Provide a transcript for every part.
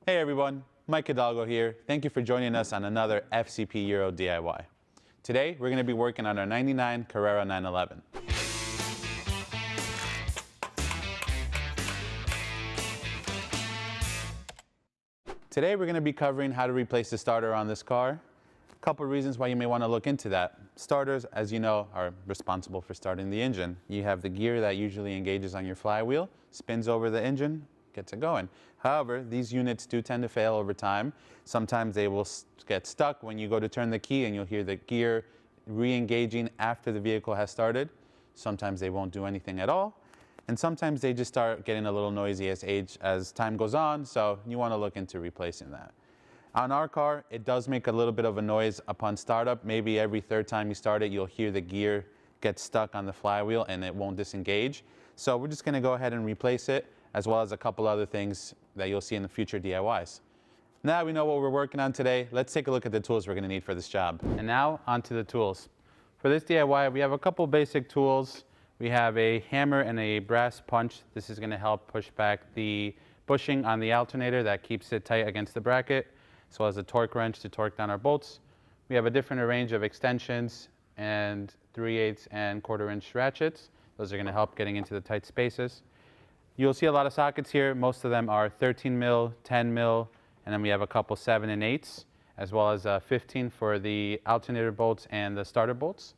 Hey everyone, Mike Hidalgo here. Thank you for joining us on another FCP Euro DIY. Today we're going to be working on our 99 Carrera 911. Today we're going to be covering how to replace the starter on this car. A couple of reasons why you may want to look into that. Starters, as you know, are responsible for starting the engine. You have the gear that usually engages on your flywheel, spins over the engine, gets it going. However, these units do tend to fail over time. Sometimes they will get stuck when you go to turn the key and you'll hear the gear re-engaging after the vehicle has started. Sometimes they won't do anything at all. And sometimes they just start getting a little noisy as time goes on, so you want to look into replacing that. On our car, it does make a little bit of a noise upon startup. Maybe every third time you start it, you'll hear the gear get stuck on the flywheel and it won't disengage. So we're just going to go ahead and replace it, as well as a couple other things that you'll see in the future DIYs. Now we know what we're working on today. Let's take a look at the tools we're going to need for this job. And now onto the tools. For this DIY, we have a couple basic tools. We have a hammer and a brass punch. This is going to help push back the bushing on the alternator that keeps it tight against the bracket, as well as a torque wrench to torque down our bolts. We have a different range of extensions and 3/8 and 1/4 inch ratchets. Those are going to help getting into the tight spaces. You'll see a lot of sockets here. Most of them are 13 mil, 10 mil, and then we have a couple 7 and 8s, as well as 15 for the alternator bolts and the starter bolts.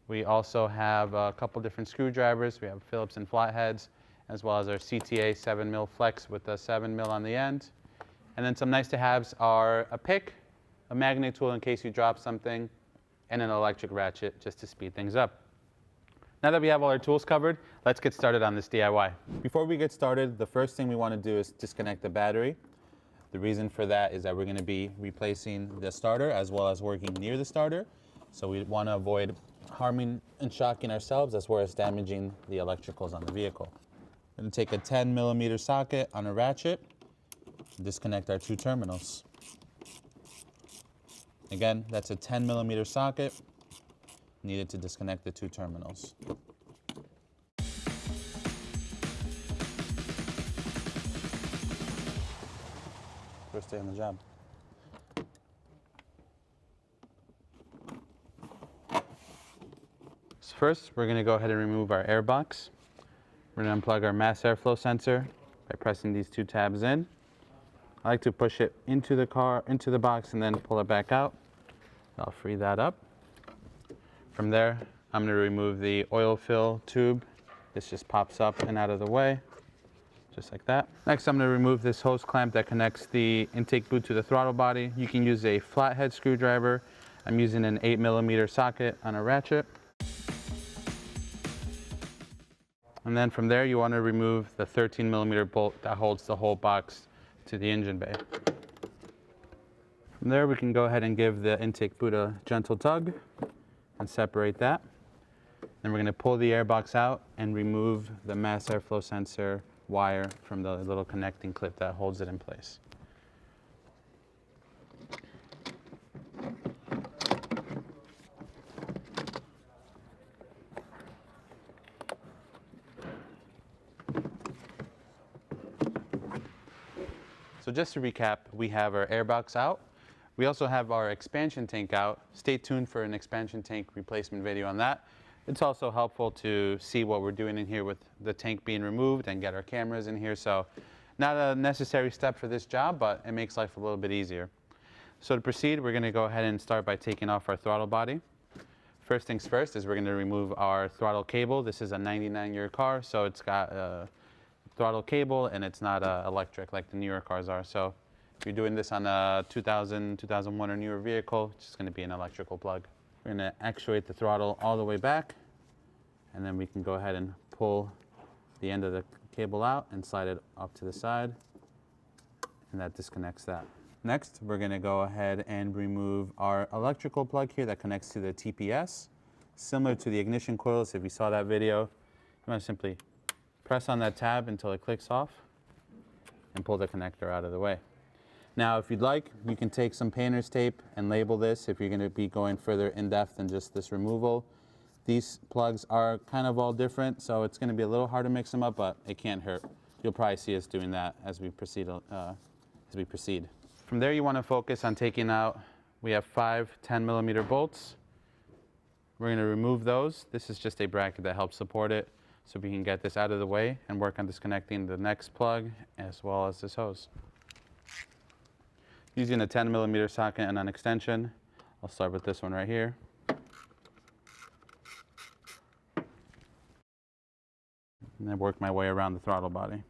We also have a couple different screwdrivers. We have Phillips and flatheads, as well as our CTA 7 mil flex with the 7 mil on the end. And then some nice to haves are a pick, a magnet tool in case you drop something, and an electric ratchet just to speed things up. Now that we have all our tools covered, let's get started on this DIY. Before we get started, the first thing we want to do is disconnect the battery. The reason for that is that we're going to be replacing the starter as well as working near the starter. So we want to avoid harming and shocking ourselves as well as damaging the electricals on the vehicle. I'm going to take a 10 millimeter socket on a ratchet and disconnect our two terminals. Again, that's a 10 millimeter socket needed to disconnect the two terminals. First day on the job. So first, we're going to go ahead and remove our airbox. We're going to unplug our mass airflow sensor by pressing these two tabs in. I like to push it into the box and then pull it back out. I'll free that up. From there, I'm going to remove the oil fill tube. This just pops up and out of the way, just like that. Next, I'm going to remove this hose clamp that connects the intake boot to the throttle body. You can use a flathead screwdriver. I'm using an 8 millimeter socket on a ratchet. And then from there, you want to remove the 13 millimeter bolt that holds the whole box to the engine bay. From there, we can go ahead and give the intake boot a gentle tug and separate that. Then we're going to pull the airbox out and remove the mass airflow sensor wire from the little connecting clip that holds it in place. So just to recap, we have our airbox out. We also have our expansion tank out. Stay tuned for an expansion tank replacement video on that. It's also helpful to see what we're doing in here with the tank being removed and get our cameras in here. So not a necessary step for this job, but it makes life a little bit easier. So to proceed, we're going to go ahead and start by taking off our throttle body. First things first is we're going to remove our throttle cable. This is a 99-year car, so it's got a throttle cable and it's not electric like the newer cars are. So if you're doing this on a 2000, 2001 or newer vehicle, it's just going to be an electrical plug. We're going to actuate the throttle all the way back, and then we can go ahead and pull the end of the cable out and slide it off to the side, and that disconnects that. Next, we're going to go ahead and remove our electrical plug here that connects to the TPS. Similar to the ignition coils, if you saw that video, you want to simply press on that tab until it clicks off and pull the connector out of the way. Now, if you'd like, you can take some painter's tape and label this if you're going to be going further in depth than just this removal. These plugs are kind of all different, so it's going to be a little hard to mix them up, but it can't hurt. You'll probably see us doing that as we proceed as we proceed. From there, you want to focus on taking out, we have 5 10mm bolts. We're going to remove those. This is just a bracket that helps support it, so we can get this out of the way and work on disconnecting the next plug as well as this hose. Using a 10mm socket and an extension, I'll start with this one right here. And then work my way around the throttle body.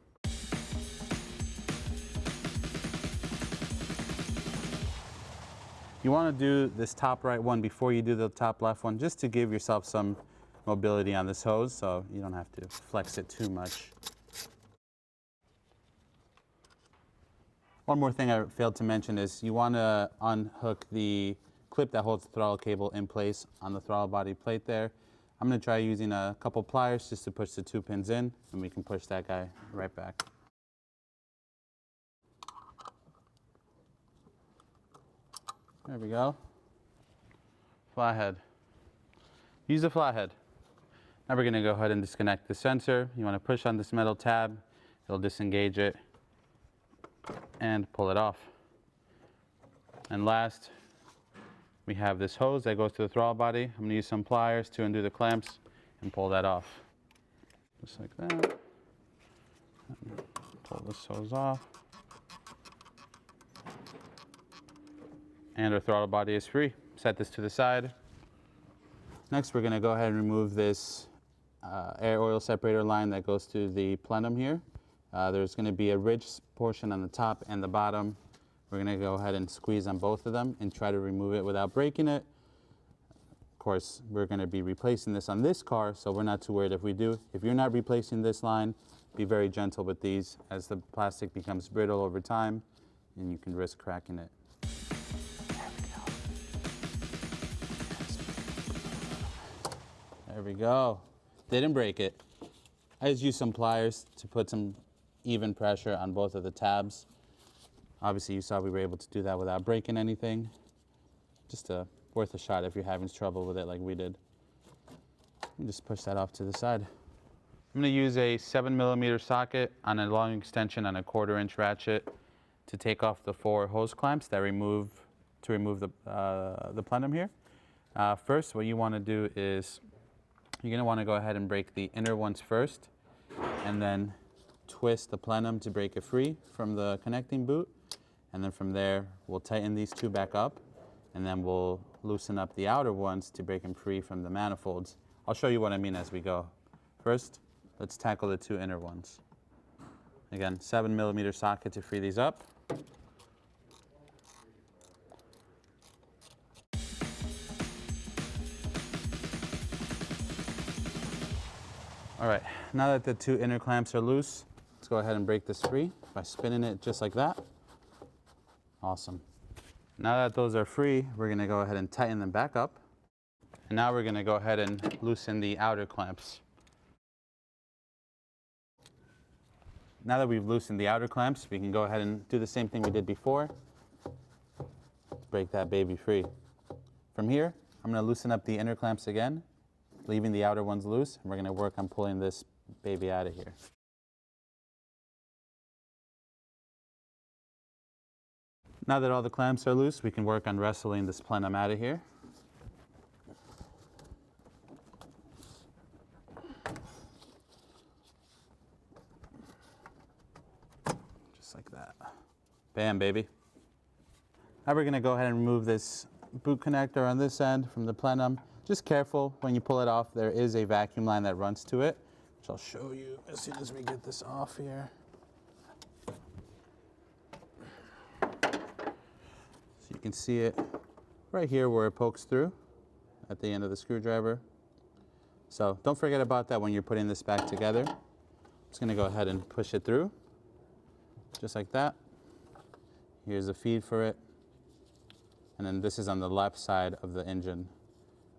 You want to do this top right one before you do the top left one, just to give yourself some mobility on this hose, so you don't have to flex it too much. One more thing I failed to mention is you want to unhook the clip that holds the throttle cable in place on the throttle body plate there. I'm going to try using a couple pliers just to push the 2 pins in, and we can push that guy right back. There we go. Flathead. Use a flathead. Now we're going to go ahead and disconnect the sensor. You want to push on this metal tab. It'll disengage it and pull it off. And last, we have this hose that goes to the throttle body. I'm going to use some pliers to undo the clamps and pull that off. Just like that. Pull this hose off. And our throttle body is free. Set this to the side. Next, we're going to go ahead and remove this air oil separator line that goes to the plenum here. There's going to be a ridge portion on the top and the bottom. We're going to go ahead and squeeze on both of them and try to remove it without breaking it. Of course, we're going to be replacing this on this car, so we're not too worried if we do. If you're not replacing this line, be very gentle with these, as the plastic becomes brittle over time and you can risk cracking it. There we go. Didn't break it. I just used some pliers to put some even pressure on both of the tabs. Obviously, you saw we were able to do that without breaking anything. Just worth a shot if you're having trouble with it like we did. Just push that off to the side. I'm going to use a 7mm socket on a long extension on a 1/4 inch ratchet to take off the 4 hose clamps that remove the plenum here. First, what you want to do is you're going to want to go ahead and break the inner ones first, and then twist the plenum to break it free from the connecting boot. And then from there, we'll tighten these 2 back up, and then we'll loosen up the outer ones to break them free from the manifolds. I'll show you what I mean as we go. First, let's tackle the 2 inner ones. Again, 7mm socket to free these up. All right, now that the 2 inner clamps are loose, let's go ahead and break this free by spinning it just like that. Awesome. Now that those are free, we're gonna go ahead and tighten them back up. And now we're gonna go ahead and loosen the outer clamps. Now that we've loosened the outer clamps, we can go ahead and do the same thing we did before. Break that baby free. From here, I'm gonna loosen up the inner clamps again, leaving the outer ones loose, and we're going to work on pulling this baby out of here. Now that all the clamps are loose, we can work on wrestling this plenum out of here. Just like that. Bam, baby. Now we're going to go ahead and remove this boot connector on this end from the plenum. Just careful when you pull it off. There is a vacuum line that runs to it, which I'll show you as soon as we get this off here. So you can see it right here where it pokes through at the end of the screwdriver. So don't forget about that when you're putting this back together. Just going to go ahead and push it through, just like that. Here's the feed for it. And then this is on the left side of the engine,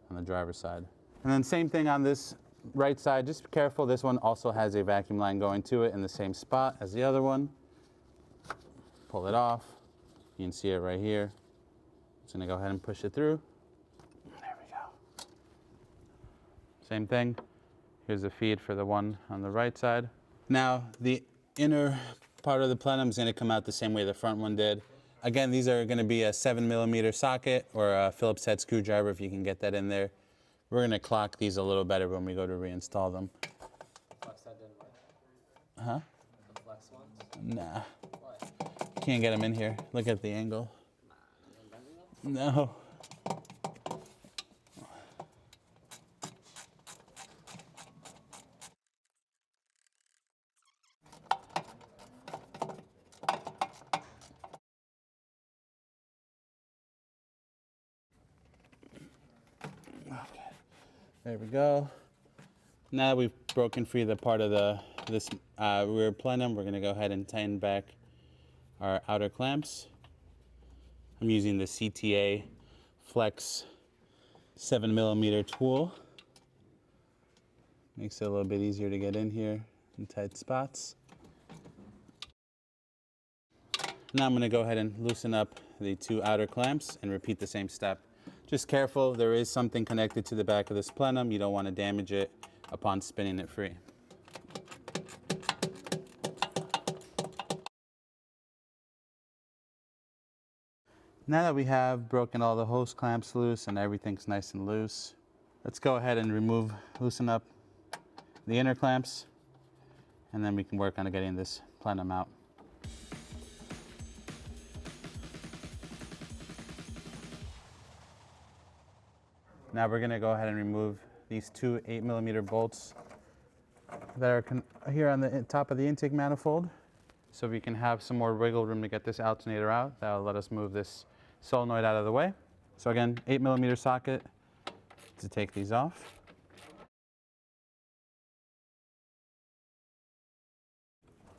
on the driver's side. And then same thing on this right side, just be careful, this one also has a vacuum line going to it in the same spot as the other one. Pull it off, you can see it right here. Just gonna go ahead and push it through. There we go. Same thing, here's the feed for the one on the right side. Now the inner part of the plenum is going to come out the same way the front one did. Again, these are going to be a 7mm socket or a Phillips head screwdriver if you can get that in there. We're going to clock these a little better when we go to reinstall them. Flex that didn't work. Huh? The flex ones? Nah. What? Can't get them in here. Look at the angle. No. Okay. There we go. Now that we've broken free the part of this rear plenum, we're going to go ahead and tighten back our outer clamps. I'm using the CTA Flex 7mm tool. Makes it a little bit easier to get in here in tight spots. Now I'm going to go ahead and loosen up the 2 outer clamps and repeat the same step. Just careful, there is something connected to the back of this plenum. You don't want to damage it upon spinning it free. Now that we have broken all the hose clamps loose and everything's nice and loose, let's go ahead and loosen up the inner clamps, and then we can work on getting this plenum out. Now we're going to go ahead and remove these 2 8mm bolts that are here on the top of the intake manifold, so we can have some more wiggle room to get this alternator out. That'll let us move this solenoid out of the way. So again, 8mm socket to take these off.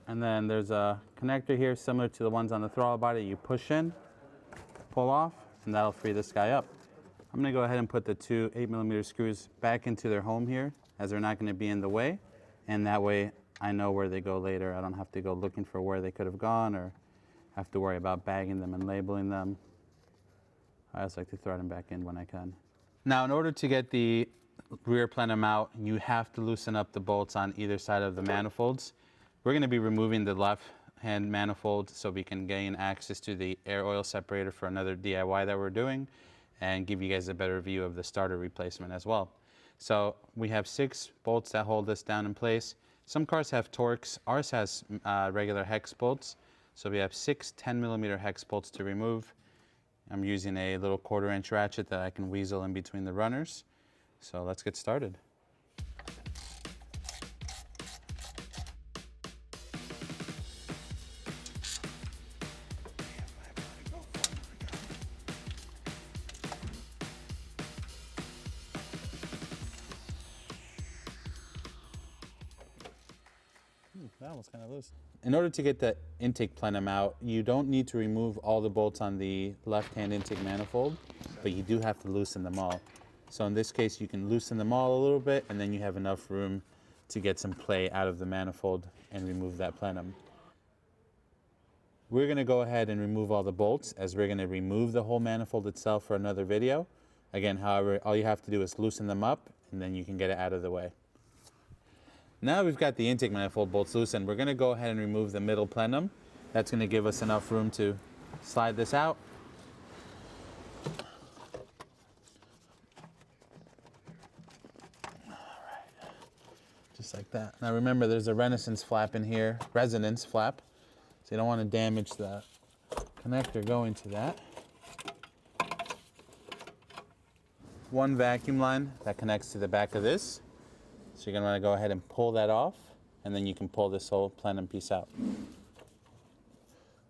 And then there's a connector here similar to the ones on the throttle body. You push in, pull off, and that'll free this guy up. I'm going to go ahead and put the 2 8mm screws back into their home here, as they're not going to be in the way, and that way I know where they go later. I don't have to go looking for where they could have gone or have to worry about bagging them and labeling them. I just like to throw them back in when I can. Now, in order to get the rear plenum out, you have to loosen up the bolts on either side of the manifolds. We're going to be removing the left-hand manifold so we can gain access to the air oil separator for another DIY that we're doing, and give you guys a better view of the starter replacement as well. So we have 6 bolts that hold this down in place. Some cars have Torx. Ours has regular hex bolts. So we have 6 10mm hex bolts to remove. I'm using a little 1/4-inch ratchet that I can weasel in between the runners. So let's get started. That was kind of loose. In order to get the intake plenum out, you don't need to remove all the bolts on the left-hand intake manifold, but you do have to loosen them all. So in this case, you can loosen them all a little bit, and then you have enough room to get some play out of the manifold and remove that plenum. We're going to go ahead and remove all the bolts, as we're going to remove the whole manifold itself for another video. Again, however, all you have to do is loosen them up, and then you can get it out of the way. Now we've got the intake manifold bolts loosened, we're going to go ahead and remove the middle plenum. That's going to give us enough room to slide this out. All right. Just like that. Now remember, there's a resonance flap in here, so you don't want to damage the connector going to that. One vacuum line that connects to the back of this. So you're going to want to go ahead and pull that off, and then you can pull this whole plenum piece out. You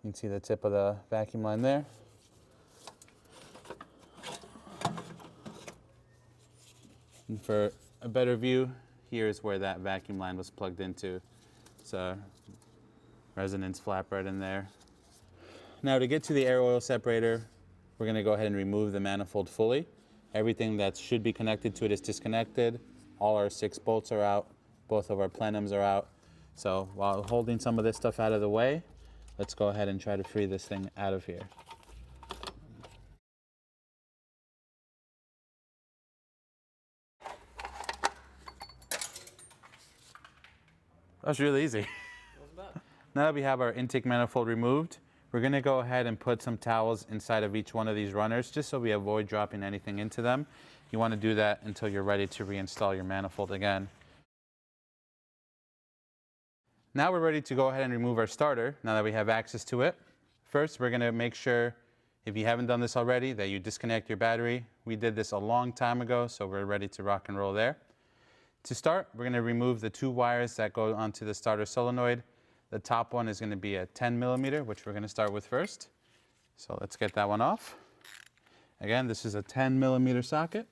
can see the tip of the vacuum line there. And for a better view, here's where that vacuum line was plugged into. It's a resonance flap right in there. Now to get to the air oil separator, we're going to go ahead and remove the manifold fully. Everything that should be connected to it is disconnected. All our 6 bolts are out. Both of our plenums are out. So while holding some of this stuff out of the way, let's go ahead and try to free this thing out of here. That's really easy. What's that? Now that we have our intake manifold removed, we're going to go ahead and put some towels inside of each one of these runners just so we avoid dropping anything into them. You want to do that until you're ready to reinstall your manifold again. Now we're ready to go ahead and remove our starter now that we have access to it. First, we're going to make sure, if you haven't done this already, that you disconnect your battery. We did this a long time ago, so we're ready to rock and roll there. To start, we're going to remove the 2 wires that go onto the starter solenoid. The top one is going to be a 10 millimeter, which we're going to start with first. So let's get that one off. Again, this is a 10 millimeter socket.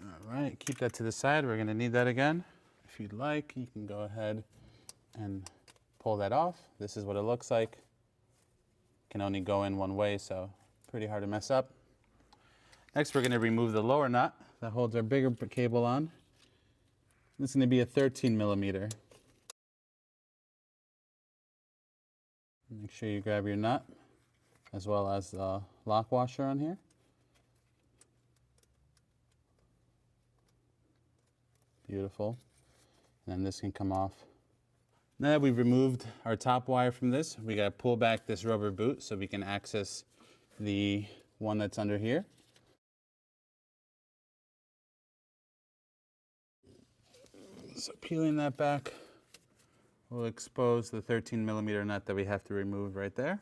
All right, keep that to the side. We're going to need that again. If you'd like, you can go ahead and pull that off. This is what it looks like. Can only go in one way, so pretty hard to mess up. Next, we're going to remove the lower nut that holds our bigger cable on. This is going to be a 13 millimeter. Make sure you grab your nut, as well as the lock washer on here. Beautiful. And then this can come off. Now that we've removed our top wire from this, we got to pull back this rubber boot so we can access the one that's under here. So peeling that back will expose the 13 millimeter nut that we have to remove right there.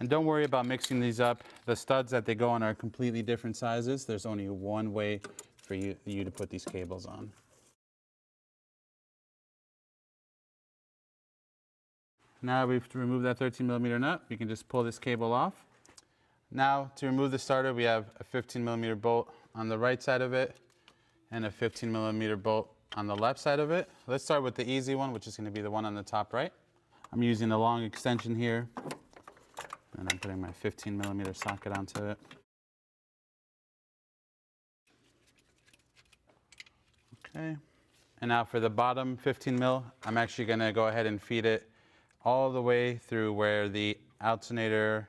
And don't worry about mixing these up. The studs that they go on are completely different sizes. There's only one way for you to put these cables on. Now we've removed that 13 millimeter nut, we can just pull this cable off. Now to remove the starter, we have a 15 millimeter bolt on the right side of it and a 15 millimeter bolt on the left side of it. Let's start with the easy one, which is going to be the one on the top right. I'm using a long extension here, and I'm putting my 15 millimeter socket onto it. Okay, and now for the bottom 15 mil, I'm actually going to go ahead and feed it all the way through where the alternator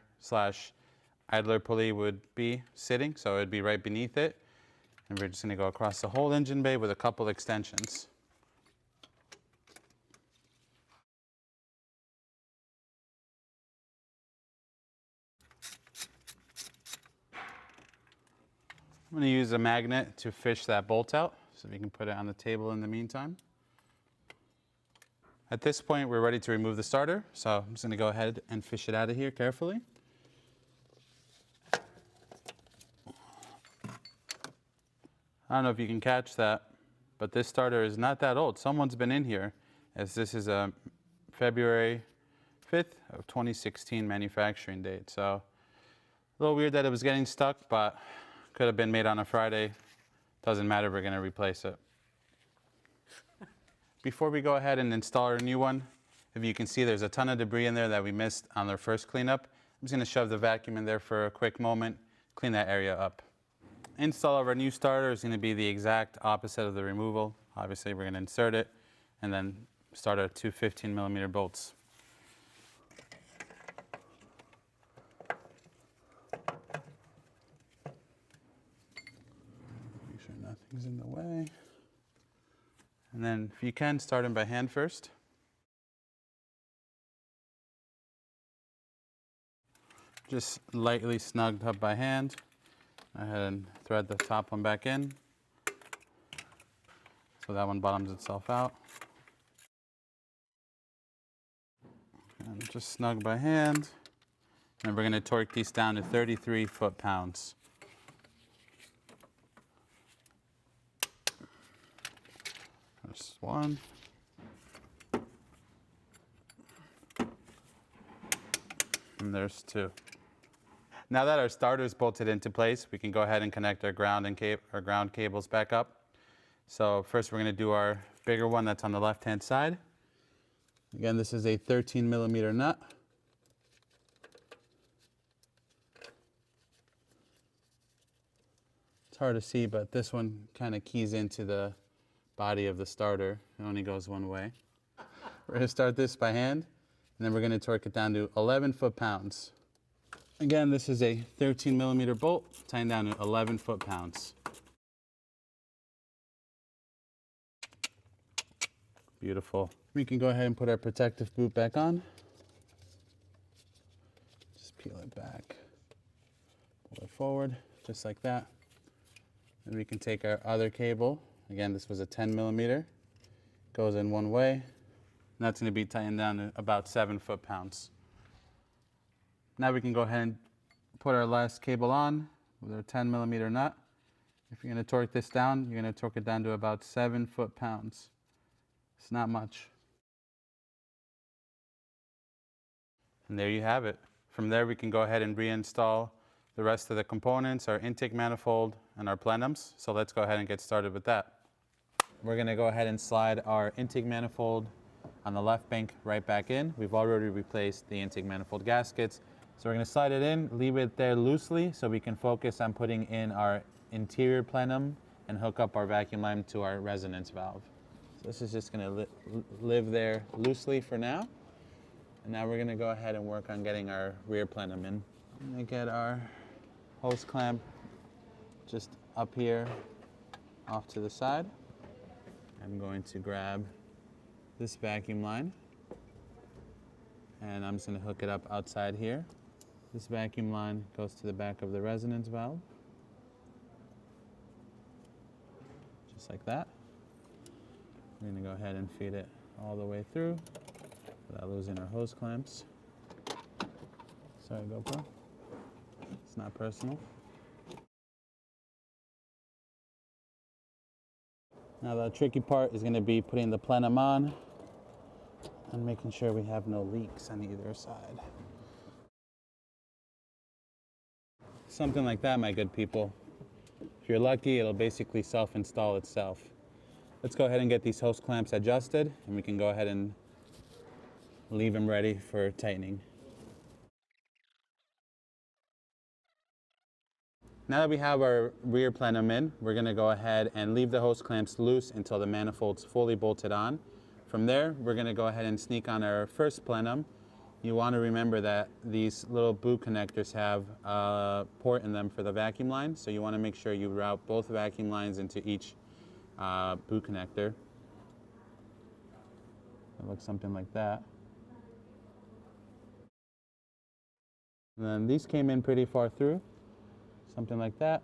/ idler pulley would be sitting, so it'd be right beneath it. And we're just going to go across the whole engine bay with a couple extensions. I'm going to use a magnet to fish that bolt out, so we can put it on the table in the meantime. At this point, we're ready to remove the starter, so I'm just going to go ahead and fish it out of here carefully. I don't know if you can catch that, but this starter is not that old. Someone's been in here, as this is a February 5th of 2016 manufacturing date. So a little weird that it was getting stuck, but could have been made on a Friday. Doesn't matter, we're going to replace it. Before we go ahead and install our new one, if you can see there's a ton of debris in there that we missed on our first cleanup. I'm just going to shove the vacuum in there for a quick moment, clean that area up. Install of our new starter is going to be the exact opposite of the removal. Obviously, we're going to insert it and then start our 2 15 millimeter bolts. Make sure nothing's in the way. And then, if you can, start them by hand first. Just lightly snugged up by hand. Go ahead and thread the top one back in, so that one bottoms itself out. And just snug by hand. And we're going to torque these down to 33 foot-pounds. There's one. And there's two. Now that our starter is bolted into place, we can go ahead and connect our ground cables back up. So first we're going to do our bigger one that's on the left-hand side. Again, this is a 13 millimeter nut. It's hard to see, but this one kind of keys into the body of the starter. It only goes one way. We're going to start this by hand, and then we're going to torque it down to 11 foot-pounds. Again, this is a 13 millimeter bolt, tying down to 11 foot-pounds. Beautiful. We can go ahead and put our protective boot back on. Just peel it back, pull it forward, just like that. And we can take our other cable. Again, this was a 10mm. Goes in one way. And that's going to be tightened down to about 7 foot-pounds. Now we can go ahead and put our last cable on with our 10mm nut. If you're going to torque this down, you're going to torque it down to about 7 foot-pounds. It's not much. And there you have it. From there, we can go ahead and reinstall the rest of the components, our intake manifold and our plenums. So let's go ahead and get started with that. We're going to go ahead and slide our intake manifold on the left bank right back in. We've already replaced the intake manifold gaskets. So we're going to slide it in, leave it there loosely so we can focus on putting in our interior plenum and hook up our vacuum line to our resonance valve. So this is just going to live there loosely for now. And now we're going to go ahead and work on getting our rear plenum in. I'm going to get our hose clamp just up here off to the side. I'm going to grab this vacuum line and I'm just going to hook it up outside here. This vacuum line goes to the back of the resonance valve, just like that. We're going to go ahead and feed it all the way through without losing our hose clamps. Sorry, GoPro. It's not personal. Now the tricky part is going to be putting the plenum on and making sure we have no leaks on either side. Something like that, my good people. If you're lucky, it'll basically self-install itself. Let's go ahead and get these hose clamps adjusted and we can go ahead and leave them ready for tightening. Now that we have our rear plenum in, we're going to go ahead and leave the hose clamps loose until the manifold's fully bolted on. From there, we're going to go ahead and sneak on our first plenum. You want to remember that these little boot connectors have a port in them for the vacuum line, so you want to make sure you route both vacuum lines into each boot connector. It looks something like that. And then these came in pretty far through. Something like that.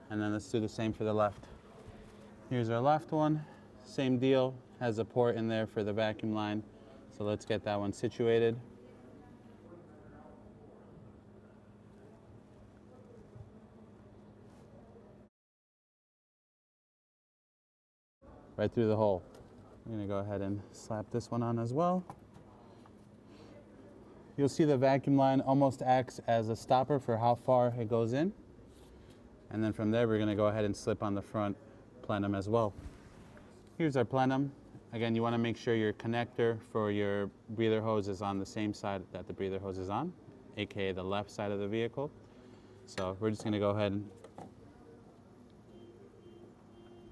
And then let's do the same for the left. Here's our left one. Same deal, has a port in there for the vacuum line. So let's get that one situated. Right through the hole. I'm gonna go ahead and slap this one on as well. You'll see the vacuum line almost acts as a stopper for how far it goes in. And then from there, we're going to go ahead and slip on the front plenum as well. Here's our plenum. Again, you want to make sure your connector for your breather hose is on the same side that the breather hose is on, aka the left side of the vehicle. So we're just going to go ahead and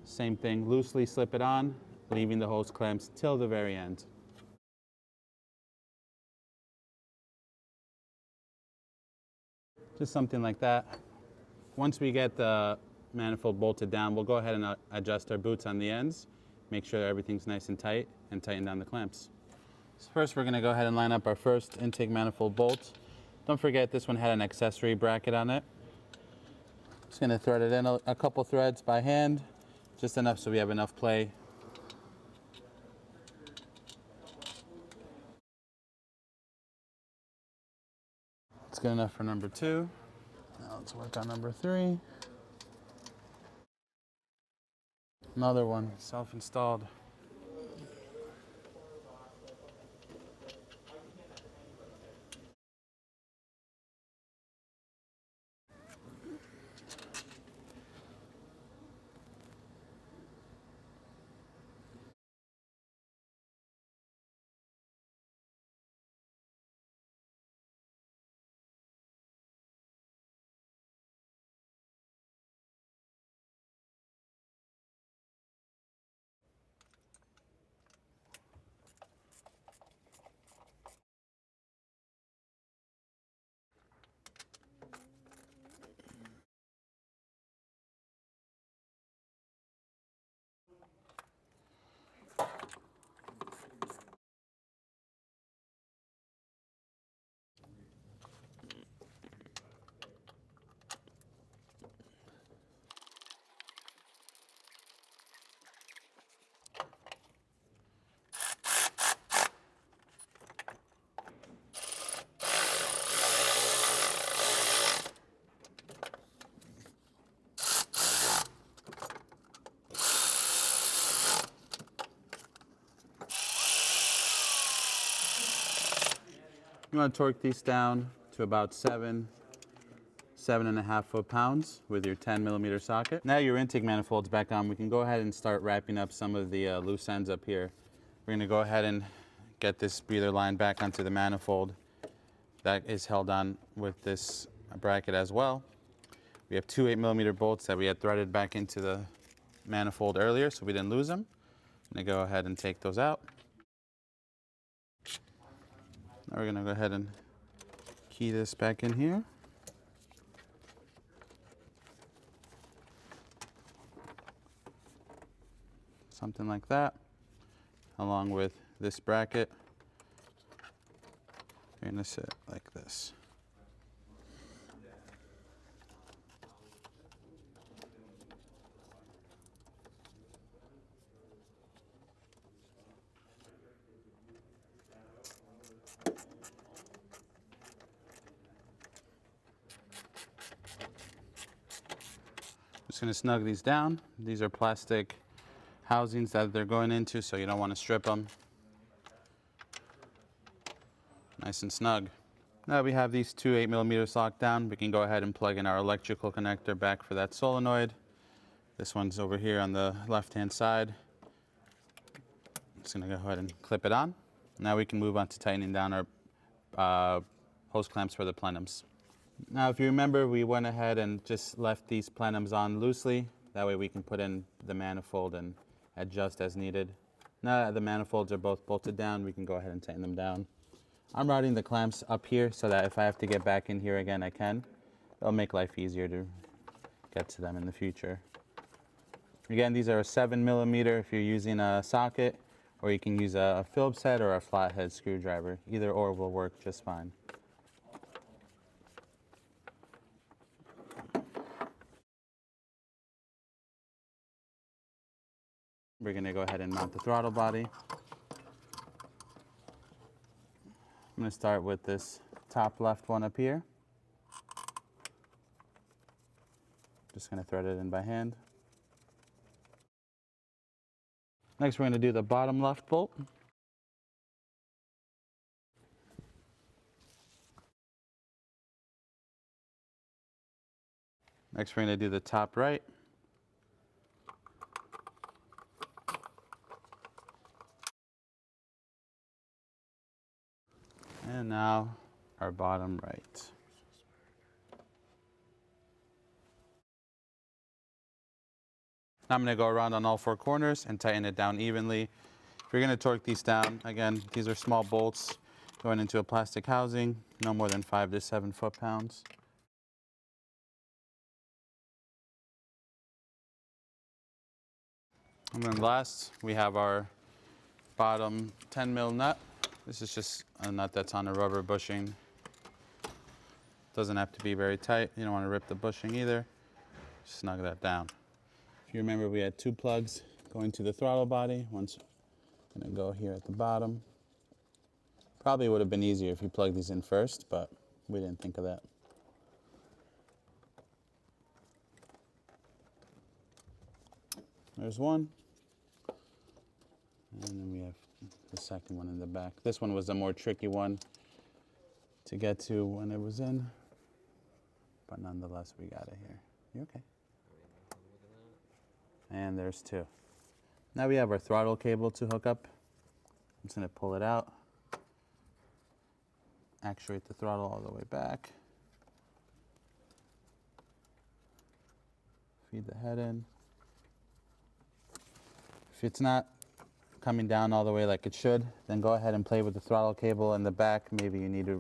same thing, loosely slip it on, leaving the hose clamps till the very end. Just something like that. Once we get the manifold bolted down, we'll go ahead and adjust our boots on the ends, make sure that everything's nice and tight, and tighten down the clamps. So first, we're going to go ahead and line up our first intake manifold bolt. Don't forget, this one had an accessory bracket on it. Just going to thread it in a couple threads by hand, just enough so we have enough play. It's good enough for number 2. Now let's work on number 3. Another one, self-installed. You want to torque these down to about 7.5 foot-pounds with your 10mm socket. Now your intake manifold's back on, we can go ahead and start wrapping up some of the loose ends up here. We're going to go ahead and get this breather line back onto the manifold. That is held on with this bracket as well. We have two 8mm bolts that we had threaded back into the manifold earlier, so we didn't lose them. I'm going to go ahead and take those out. Now we're going to go ahead and key this back in here. Something like that, along with this bracket. You're going to sit like this. Just going to snug these down. These are plastic housings that they're going into, so you don't want to strip them. Nice and snug. Now we have these two 8mm locked down, we can go ahead and plug in our electrical connector back for that solenoid. This one's over here on the left-hand side. Just going to go ahead and clip it on. Now we can move on to tightening down our hose clamps for the plenums. Now if you remember, we went ahead and just left these plenums on loosely. That way we can put in the manifold and adjust as needed. Now that the manifolds are both bolted down, we can go ahead and tighten them down. I'm routing the clamps up here so that if I have to get back in here again, I can. It'll make life easier to get to them in the future. Again, these are a 7mm if you're using a socket, or you can use a Phillips head or a flathead screwdriver. Either or will work just fine. We're going to go ahead and mount the throttle body. I'm going to start with this top left one up here. Just going to thread it in by hand. Next, we're going to do the bottom left bolt. Next, we're going to do the top right. And now our bottom right. Now I'm going to go around on all four corners and tighten it down evenly. If you're going to torque these down, again, these are small bolts going into a plastic housing, no more than 5 to 7 foot-pounds. And then last, we have our bottom 10mm nut. This is just a nut that's on a rubber bushing. Doesn't have to be very tight. You don't want to rip the bushing either. Just snug that down. If you remember, we had two plugs going to the throttle body. One's going to go here at the bottom. Probably would have been easier if you plugged these in first, but we didn't think of that. There's one. And then we have the second one in the back. This one was the more tricky one to get to when it was in, but nonetheless, we got it here. You okay? And there's two. Now we have our throttle cable to hook up. I'm just going to pull it out, actuate the throttle all the way back, feed the head in. If it's not coming down all the way like it should, then go ahead and play with the throttle cable in the back. Maybe you need to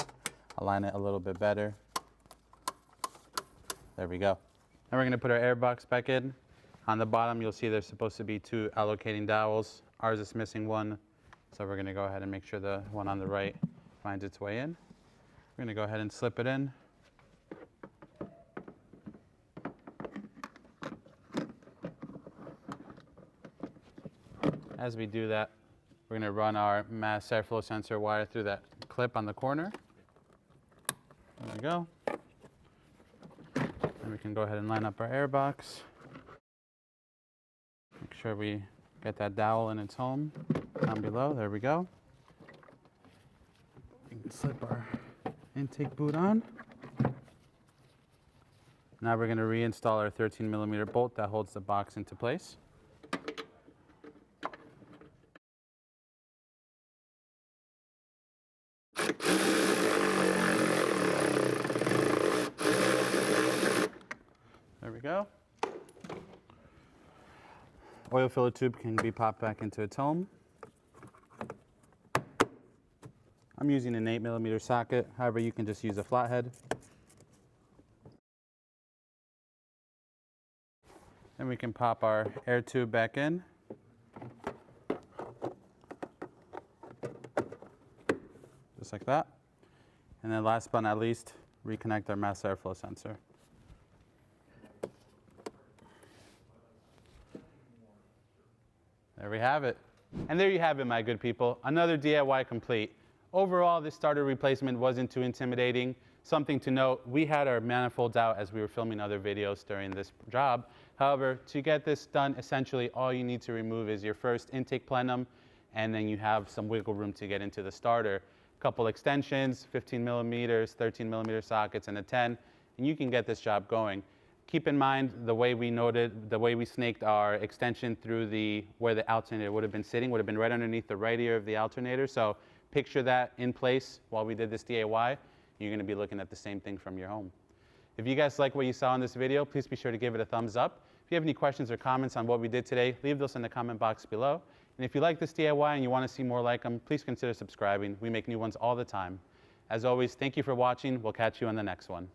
align it a little bit better. There we go. Now we're going to put our airbox back in. On the bottom, you'll see there's supposed to be two allocating dowels. Ours is missing one, so we're going to go ahead and make sure the one on the right finds its way in. We're going to go ahead and slip it in. As we do that, we're going to run our mass airflow sensor wire through that clip on the corner. There we go. And we can go ahead and line up our airbox. Make sure we get that dowel in its home down below. There we go. Slip our intake boot on. Now we're going to reinstall our 13mm bolt that holds the box into place. There we go. Oil filler tube can be popped back into its home. I'm using an 8mm socket, however you can just use a flathead. And we can pop our air tube back in. Just like that. And then last but not least, reconnect our mass airflow sensor. There we have it. And there you have it, my good people. Another DIY complete. Overall, this starter replacement wasn't too intimidating. Something to note, we had our manifolds out as we were filming other videos during this job. However, to get this done, essentially all you need to remove is your first intake plenum, and then you have some wiggle room to get into the starter. A couple extensions, 15mm, 13mm sockets, and a 10, and you can get this job going. Keep in mind the way we snaked our extension through where the alternator would have been sitting, would have been right underneath the right ear of the alternator. So picture that in place while we did this DIY. You're going to be looking at the same thing from your home. If you guys like what you saw in this video, please be sure to give it a thumbs up. If you have any questions or comments on what we did today, leave those in the comment box below. And if you like this DIY and you want to see more like them, please consider subscribing. We make new ones all the time. As always, thank you for watching. We'll catch you on the next one.